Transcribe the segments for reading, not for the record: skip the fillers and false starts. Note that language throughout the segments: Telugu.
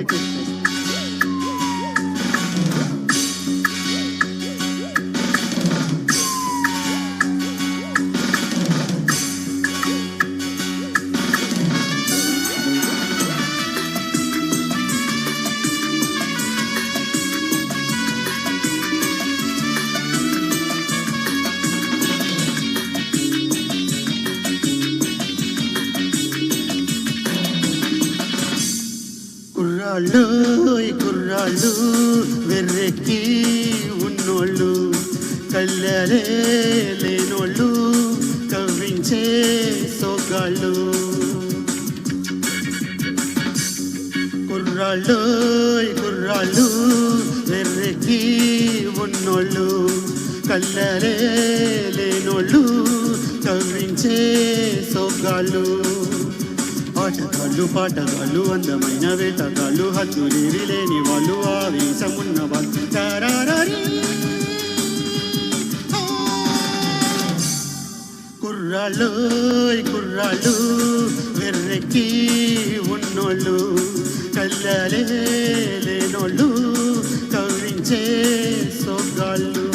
రిక్వెస్ట్. కుర్రాళ్ళు వెర్రెక్కి ఉన్నోళ్ళు, కళ్ళలే లేనోళ్ళు, కవ్వించే సోగాళ్ళు. కుర్రాళ్ళు వెర్రెక్కి ఉన్నోళ్ళు, కళ్ళలే లేనోళ్ళు, కవ్వించే సోగాళ్ళు. ఆటగాళ్ళు పాటగాళ్ళు అందమైన వేటగాళ్ళు, హద్దులేవి లేని వాళ్ళు, ఆవేశమున్న వాళ్ళు. కుర్రాళ్ళు వెర్రెక్కి ఉన్నోళ్ళు, కళ్ళలే లేనోళ్ళు, కవ్వించే సోగాళ్ళు.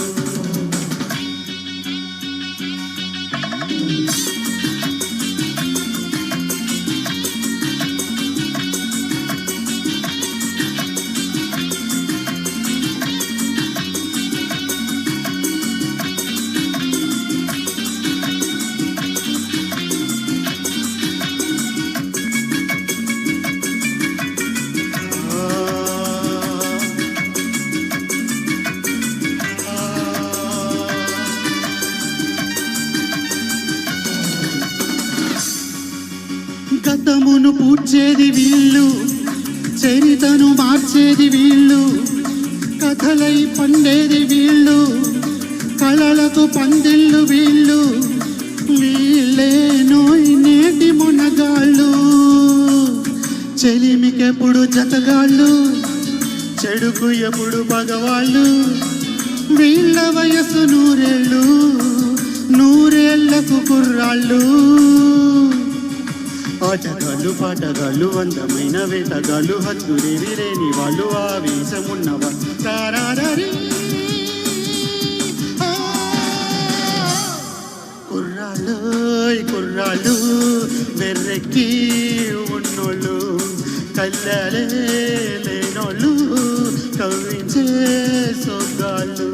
గతమును పూడ్చేది వీళ్ళు, చరితను మార్చేది వీళ్ళు, కథలై పండేది వీళ్ళు, కళలకు పందిళ్ళు వీళ్ళు. వీళ్ళేనోయ్ నేటి మునగాళ్ళు, చెలిమికెప్పుడు జతగాళ్ళు, చెడుకు ఎప్పుడు పగవాళ్ళు. వీళ్ళ వయసు నూరేళ్ళు, నూరేళ్లకు కుర్రాళ్ళు. ఆటగాళ్ళు పాటగాళ్ళు అందమైన వేటగాళ్ళు, హద్దులేవి లేని వాళ్ళు, ఆవేశమున్నవాళ్ళు. కుర్రాళ్ళు వెర్రెక్కి ఉన్నోళ్ళు, కళ్ళలే లేనోళ్ళు, కవ్వించే సోగాళ్ళు.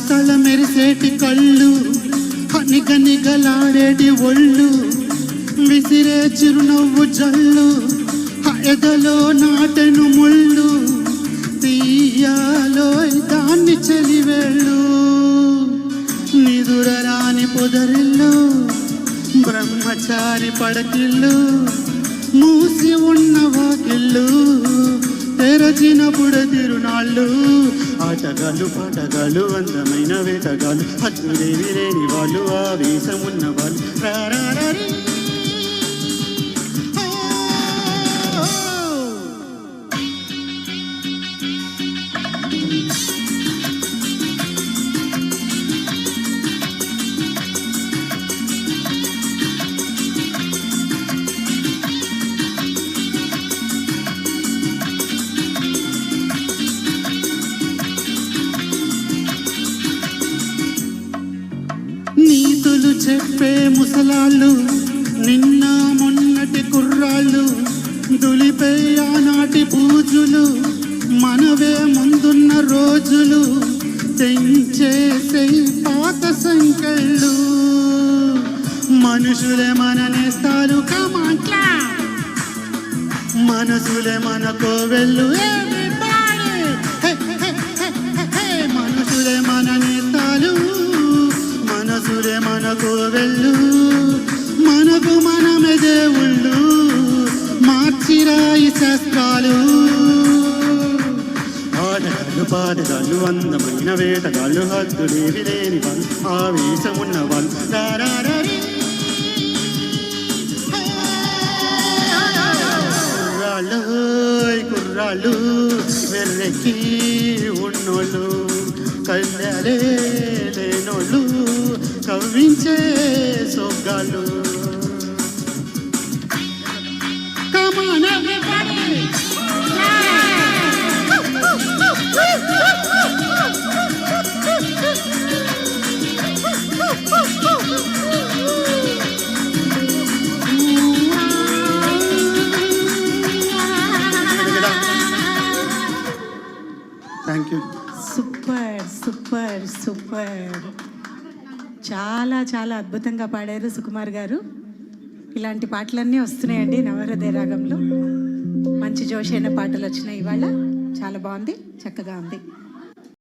తల మెరిసేటి కళ్ళు, నిగనిగలాడేటి ఒళ్ళు, విసిరే చిరునవ్వు జల్లు, ఎదలో నాటెను ముళ్ళు. తీయాలో దాన్ని చెలివేళ్ళు, నిదురరాని పొదరిల్లు, బ్రహ్మచారి పడకిల్లు, మూసి ఉన్న వాకిళ్ళు, తెరచినప్పుడు తిరునాళ్ళు. ఆటగాళ్ళు పాటగాళ్ళు అందమైన వేటగాళ్ళు, హద్దులేవి లేని వాళ్ళు, ఆవేశమున్న వాళ్ళు. నీతులు చెప్పే ముసలాళ్ళు, నిన్న మొన్నటి కుర్రాళ్ళు, దులిపే ఆనాటి పూజులు, మనవే ముందున్న రోజులు, తెంచేసే పాత సంకెళ్ళు. మనుషులే మన నేస్తాలు, మనసులే మన కోవెళ్ళు. మనసులే మన నేస్తాలు, మనసులే మన కోవెళ్ళు, మనకు మనమే దేవుళ్ళు, మార్చిరాయి శస్త్రాలు. ఆటగాళ్ళు పాటగాళ్ళు అందమైన వేటగాళ్ళు హద్దులేవి లేని వాళ్ళు ఆవేశమున్న వాళ్ళు రారారీ. కుర్రాళ్ళు వెర్రెక్కి ఉన్నోళ్ళు కళ్ళలే లేనోళ్ళు కవ్వించే సొగ్గాళ్ళు. Thank you. Super super super, చాలా చాలా అద్భుతంగా పాడారు సుకుమార్ గారు. ఇలాంటి పాటలన్నీ వస్తున్నాయండి నవహృదయ రాగంలో. మంచి జోష్ అయిన పాటలు వచ్చినాయి ఇవాళ. చాలా బాగుంది, చక్కగా ఉంది.